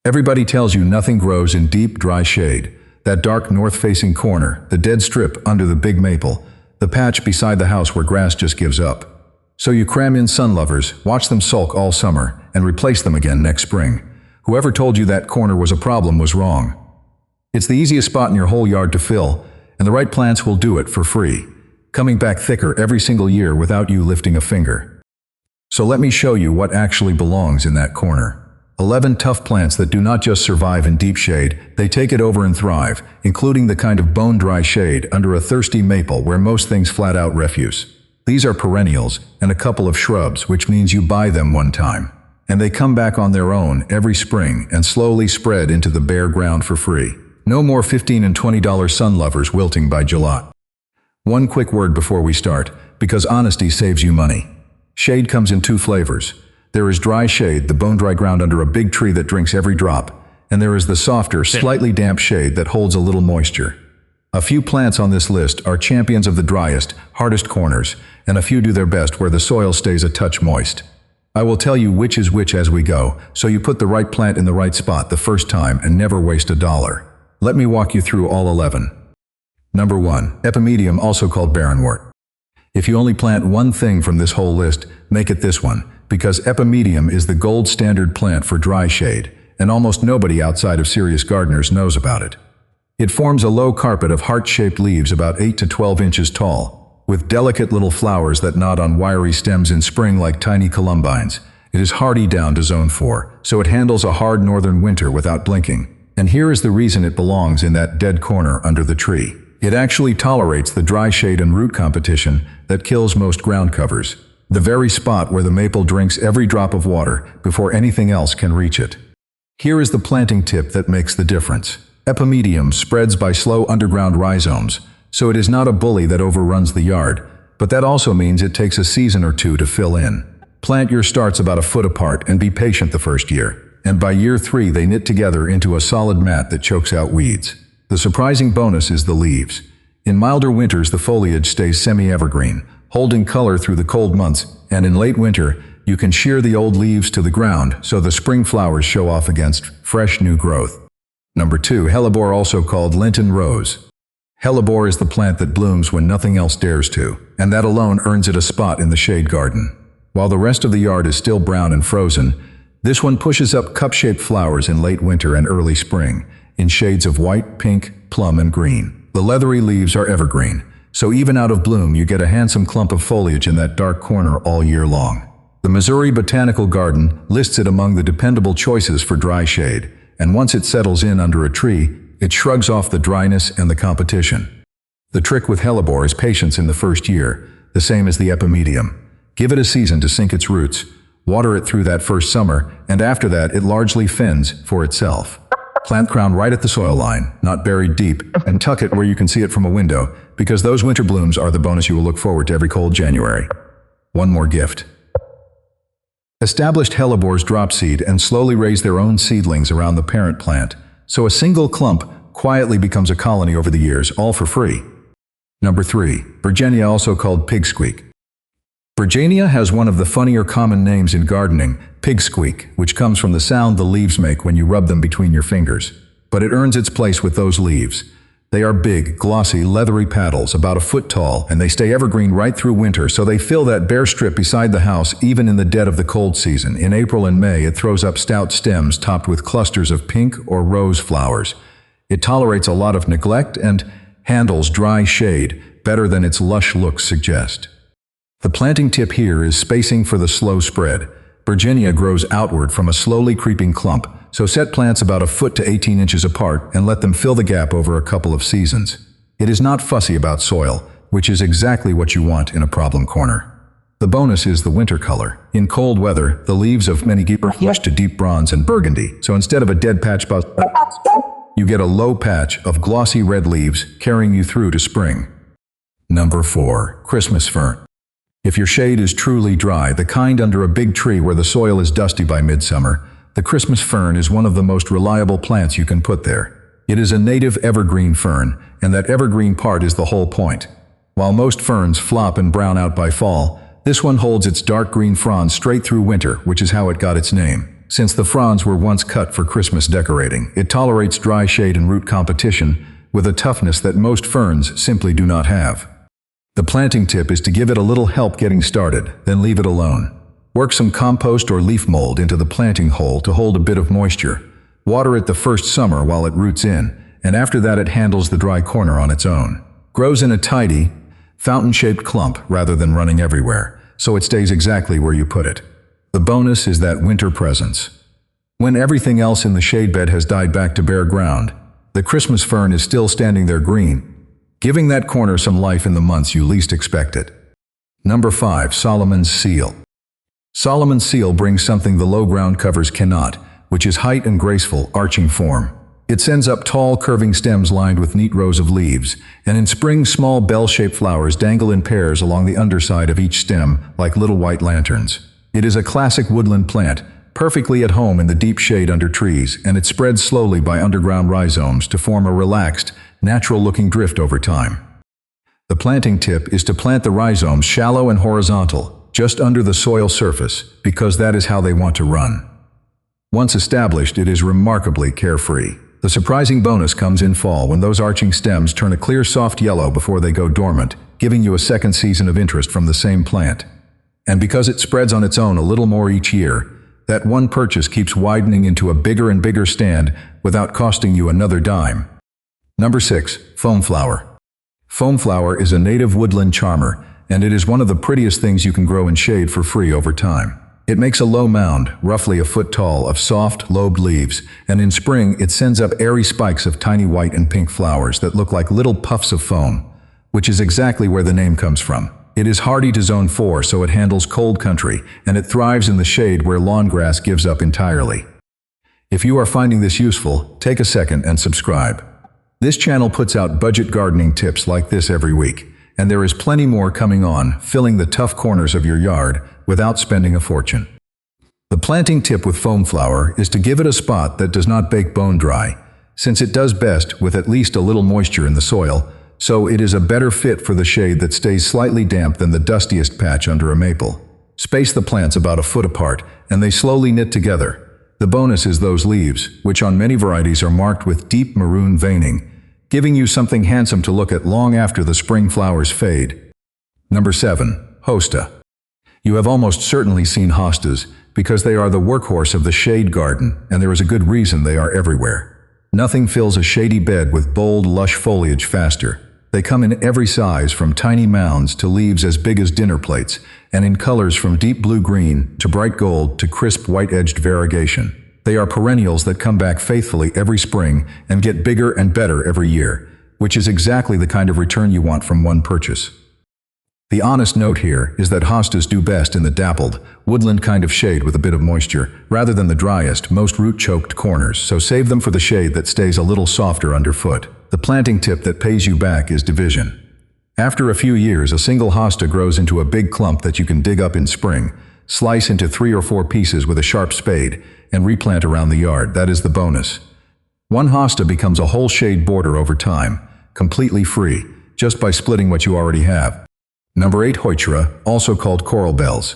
Everybody tells you nothing grows in deep, dry shade. That dark north-facing corner, the dead strip under the big maple, the patch beside the house where grass just gives up. So you cram in sun lovers, watch them sulk all summer, and replace them again next spring. Whoever told you that corner was a problem was wrong. It's the easiest spot in your whole yard to fill, and the right plants will do it for free, coming back thicker every single year without you lifting a finger. So let me show you what actually belongs in that corner. 11 tough plants that do not just survive in deep shade, they take it over and thrive, including the kind of bone-dry shade under a thirsty maple where most things flat out refuse. These are perennials and a couple of shrubs, which means you buy them one time, and they come back on their own every spring and slowly spread into the bare ground for free. No more $15 and $20 sun lovers wilting by July. One quick word before we start, because honesty saves you money. Shade comes in two flavors. There is dry shade, the bone-dry ground under a big tree that drinks every drop, and there is the softer, slightly damp shade that holds a little moisture. A few plants on this list are champions of the driest, hardest corners, and a few do their best where the soil stays a touch moist. I will tell you which is which as we go, so you put the right plant in the right spot the first time and never waste a dollar. Let me walk you through all 11. Number 1. Epimedium, also called barrenwort. If you only plant one thing from this whole list, make it this one, because epimedium is the gold standard plant for dry shade, and almost nobody outside of serious gardeners knows about it. It forms a low carpet of heart-shaped leaves about 8 to 12 inches tall, with delicate little flowers that nod on wiry stems in spring like tiny columbines. It is hardy down to zone 4, so it handles a hard northern winter without blinking. And here is the reason it belongs in that dead corner under the tree. It actually tolerates the dry shade and root competition that kills most ground covers. The very spot where the maple drinks every drop of water before anything else can reach it. Here is the planting tip that makes the difference. Epimedium spreads by slow underground rhizomes, so it is not a bully that overruns the yard, but that also means it takes a season or two to fill in. Plant your starts about a foot apart and be patient the first year, and by year 3 they knit together into a solid mat that chokes out weeds. The surprising bonus is the leaves. In milder winters the foliage stays semi-evergreen, holding color through the cold months, and in late winter, you can shear the old leaves to the ground so the spring flowers show off against fresh new growth. Number 2. Hellebore, also called Lenten rose. Hellebore is the plant that blooms when nothing else dares to, and that alone earns it a spot in the shade garden. While the rest of the yard is still brown and frozen, this one pushes up cup-shaped flowers in late winter and early spring, in shades of white, pink, plum, and green. The leathery leaves are evergreen, so even out of bloom you get a handsome clump of foliage in that dark corner all year long. The Missouri Botanical Garden lists it among the dependable choices for dry shade, and once it settles in under a tree, it shrugs off the dryness and the competition. The trick with hellebore is patience in the first year, the same as the epimedium. Give it a season to sink its roots, water it through that first summer, and after that it largely fends for itself. Plant crown right at the soil line, not buried deep, and tuck it where you can see it from a window, because those winter blooms are the bonus you will look forward to every cold January. One more gift. Established hellebores drop seed and slowly raise their own seedlings around the parent plant, so a single clump quietly becomes a colony over the years, all for free. Number 3. Virginia, also called pig squeak. Virginia has one of the funnier common names in gardening, pig squeak, which comes from the sound the leaves make when you rub them between your fingers. But it earns its place with those leaves. They are big, glossy, leathery paddles, about a foot tall, and they stay evergreen right through winter, so they fill that bare strip beside the house even in the dead of the cold season. In April and May, it throws up stout stems topped with clusters of pink or rose flowers. It tolerates a lot of neglect and handles dry shade better than its lush looks suggest. The planting tip here is spacing for the slow spread. Virginia grows outward from a slowly creeping clump, so set plants about a foot to 18 inches apart and let them fill the gap over a couple of seasons. It is not fussy about soil, which is exactly what you want in a problem corner. The bonus is the winter color. In cold weather, the leaves of many are flushed to deep bronze and burgundy, so instead of a dead patch, you get a low patch of glossy red leaves carrying you through to spring. Number 4. Christmas fern. If your shade is truly dry, the kind under a big tree where the soil is dusty by midsummer, the Christmas fern is one of the most reliable plants you can put there. It is a native evergreen fern, and that evergreen part is the whole point. While most ferns flop and brown out by fall, this one holds its dark green fronds straight through winter, which is how it got its name. since the fronds were once cut for Christmas decorating. It tolerates dry shade and root competition with a toughness that most ferns simply do not have. The planting tip is to give it a little help getting started, then leave it alone. Work some compost or leaf mold into the planting hole to hold a bit of moisture. Water it the first summer while it roots in, and after that it handles the dry corner on its own. Grows in a tidy, fountain-shaped clump rather than running everywhere, so it stays exactly where you put it. The bonus is that winter presence. When everything else in the shade bed has died back to bare ground, the Christmas fern is still standing there green, giving that corner some life in the months you least expect it. Number 5. Solomon's Seal. Solomon's Seal brings something the low ground covers cannot, which is height and graceful, arching form. It sends up tall, curving stems lined with neat rows of leaves, and in spring small bell-shaped flowers dangle in pairs along the underside of each stem like little white lanterns. It is a classic woodland plant, perfectly at home in the deep shade under trees, and it spreads slowly by underground rhizomes to form a relaxed, natural-looking drift over time. The planting tip is to plant the rhizomes shallow and horizontal, just under the soil surface, because that is how they want to run. Once established, it is remarkably carefree. The surprising bonus comes in fall when those arching stems turn a clear soft yellow before they go dormant, giving you a second season of interest from the same plant. And because it spreads on its own a little more each year, that one purchase keeps widening into a bigger and bigger stand without costing you another dime. Number 6. Foamflower. Foamflower is a native woodland charmer, and it is one of the prettiest things you can grow in shade for free over time. It makes a low mound, roughly a foot tall, of soft, lobed leaves, and in spring it sends up airy spikes of tiny white and pink flowers that look like little puffs of foam, which is exactly where the name comes from. It is hardy to zone 4, so it handles cold country, and it thrives in the shade where lawn grass gives up entirely. If you are finding this useful, take a second and subscribe. This channel puts out budget gardening tips like this every week, and there is plenty more coming on, filling the tough corners of your yard without spending a fortune. The planting tip with foamflower is to give it a spot that does not bake bone dry, since it does best with at least a little moisture in the soil, so it is a better fit for the shade that stays slightly damp than the dustiest patch under a maple. Space the plants about a foot apart, and they slowly knit together. The bonus is those leaves, which on many varieties are marked with deep maroon veining, giving you something handsome to look at long after the spring flowers fade. Number 7. Hosta. You have almost certainly seen hostas, because they are the workhorse of the shade garden, and there is a good reason they are everywhere. Nothing fills a shady bed with bold, lush foliage faster. They come in every size, from tiny mounds to leaves as big as dinner plates, and in colors from deep blue-green to bright gold to crisp white-edged variegation. They are perennials that come back faithfully every spring and get bigger and better every year, which is exactly the kind of return you want from one purchase. The honest note here is that hostas do best in the dappled, woodland kind of shade with a bit of moisture, rather than the driest, most root-choked corners, so save them for the shade that stays a little softer underfoot. The planting tip that pays you back is division. After a few years, a single hosta grows into a big clump that you can dig up in spring, slice into 3 or 4 pieces with a sharp spade, and replant around the yard. That is the bonus. One hosta becomes a whole shade border over time, completely free, just by splitting what you already have. Number 8. Heuchera, also called coral bells.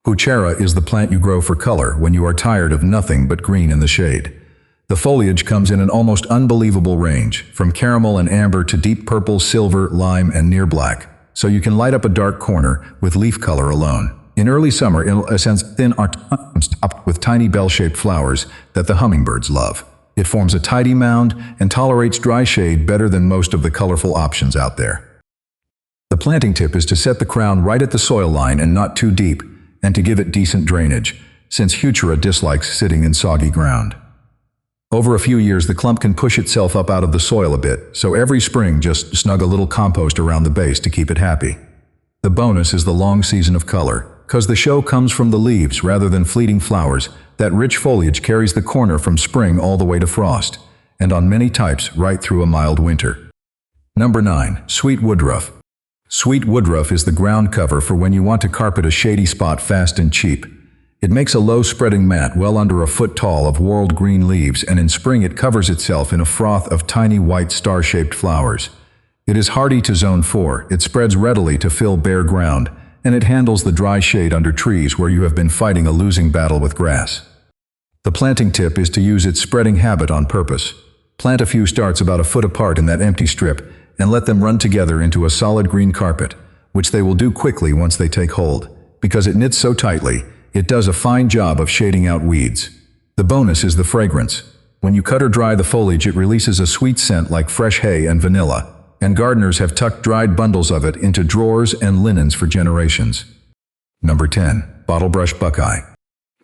Heuchera is the plant you grow for color when you are tired of nothing but green in the shade. The foliage comes in an almost unbelievable range, from caramel and amber to deep purple, silver, lime, and near black, so you can light up a dark corner with leaf color alone. In early summer, it ascends thin arms topped with tiny bell-shaped flowers that the hummingbirds love. It forms a tidy mound and tolerates dry shade better than most of the colorful options out there. The planting tip is to set the crown right at the soil line and not too deep, and to give it decent drainage, since Heuchera dislikes sitting in soggy ground. Over a few years, the clump can push itself up out of the soil a bit, so every spring just snug a little compost around the base to keep it happy. The bonus is the long season of color. Because the show comes from the leaves rather than fleeting flowers, that rich foliage carries the corner from spring all the way to frost, and on many types right through a mild winter. Number 9. Sweet woodruff. Sweet woodruff is the ground cover for when you want to carpet a shady spot fast and cheap. It makes a low spreading mat well under a foot tall of whorled green leaves, and in spring it covers itself in a froth of tiny white star-shaped flowers. It is hardy to zone 4, it spreads readily to fill bare ground, and it handles the dry shade under trees where you have been fighting a losing battle with grass. The planting tip is to use its spreading habit on purpose. Plant a few starts about a foot apart in that empty strip and let them run together into a solid green carpet, which they will do quickly once they take hold. Because it knits so tightly, it does a fine job of shading out weeds. The bonus is the fragrance. When you cut or dry the foliage, it releases a sweet scent like fresh hay and vanilla, and gardeners have tucked dried bundles of it into drawers and linens for generations. Number 10. Bottlebrush Buckeye.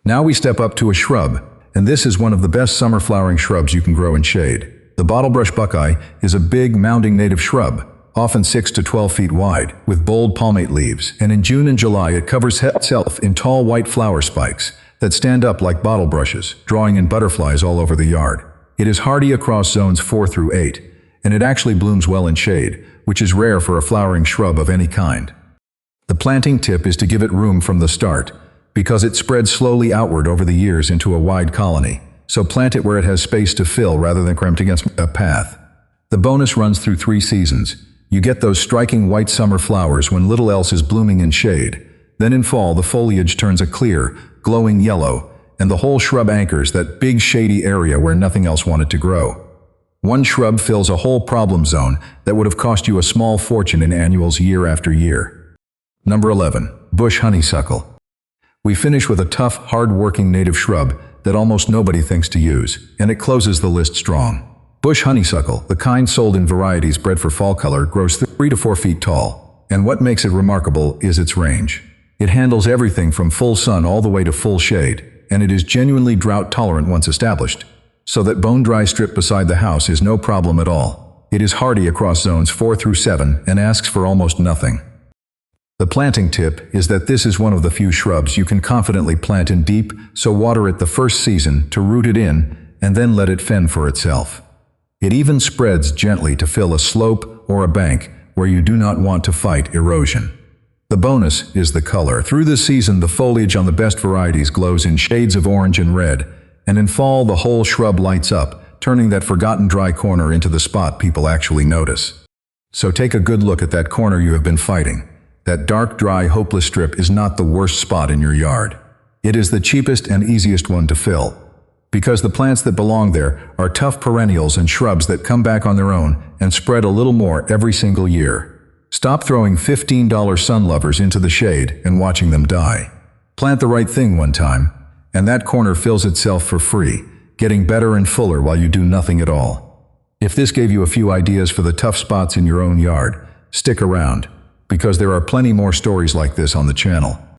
Now we step up to a shrub, and this is one of the best summer flowering shrubs you can grow in shade. The bottlebrush buckeye is a big, mounding native shrub, often 6 to 12 feet wide, with bold palmate leaves, and in June and July it covers itself in tall white flower spikes that stand up like bottle brushes, drawing in butterflies all over the yard. It is hardy across zones 4 through 8, and it actually blooms well in shade, which is rare for a flowering shrub of any kind. The planting tip is to give it room from the start, because it spreads slowly outward over the years into a wide colony, so plant it where it has space to fill rather than cramped against a path. The bonus runs through 3 seasons. You get those striking white summer flowers when little else is blooming in shade. Then in fall, the foliage turns a clear, glowing yellow, and the whole shrub anchors that big shady area where nothing else wanted to grow. One shrub fills a whole problem zone that would have cost you a small fortune in annuals year after year. Number 11. Bush Honeysuckle. We finish with a tough, hard-working native shrub that almost nobody thinks to use, and it closes the list strong. Bush honeysuckle, the kind sold in varieties bred for fall color, grows 3 to 4 feet tall, and what makes it remarkable is its range. It handles everything from full sun all the way to full shade, and it is genuinely drought-tolerant once established, so that bone-dry strip beside the house is no problem at all. It is hardy across zones 4 through 7 and asks for almost nothing. The planting tip is that this is one of the few shrubs you can confidently plant in deep, so water it the first season to root it in, and then let it fend for itself. It even spreads gently to fill a slope or a bank where you do not want to fight erosion. The bonus is the color. Through the season, the foliage on the best varieties glows in shades of orange and red, and in fall the whole shrub lights up, turning that forgotten dry corner into the spot people actually notice. So take a good look at that corner you have been fighting. That dark, dry, hopeless strip is not the worst spot in your yard. It is the cheapest and easiest one to fill, because the plants that belong there are tough perennials and shrubs that come back on their own and spread a little more every single year. Stop throwing $15 sun lovers into the shade and watching them die. Plant the right thing one time, and that corner fills itself for free, getting better and fuller while you do nothing at all. If this gave you a few ideas for the tough spots in your own yard, stick around, because there are plenty more stories like this on the channel.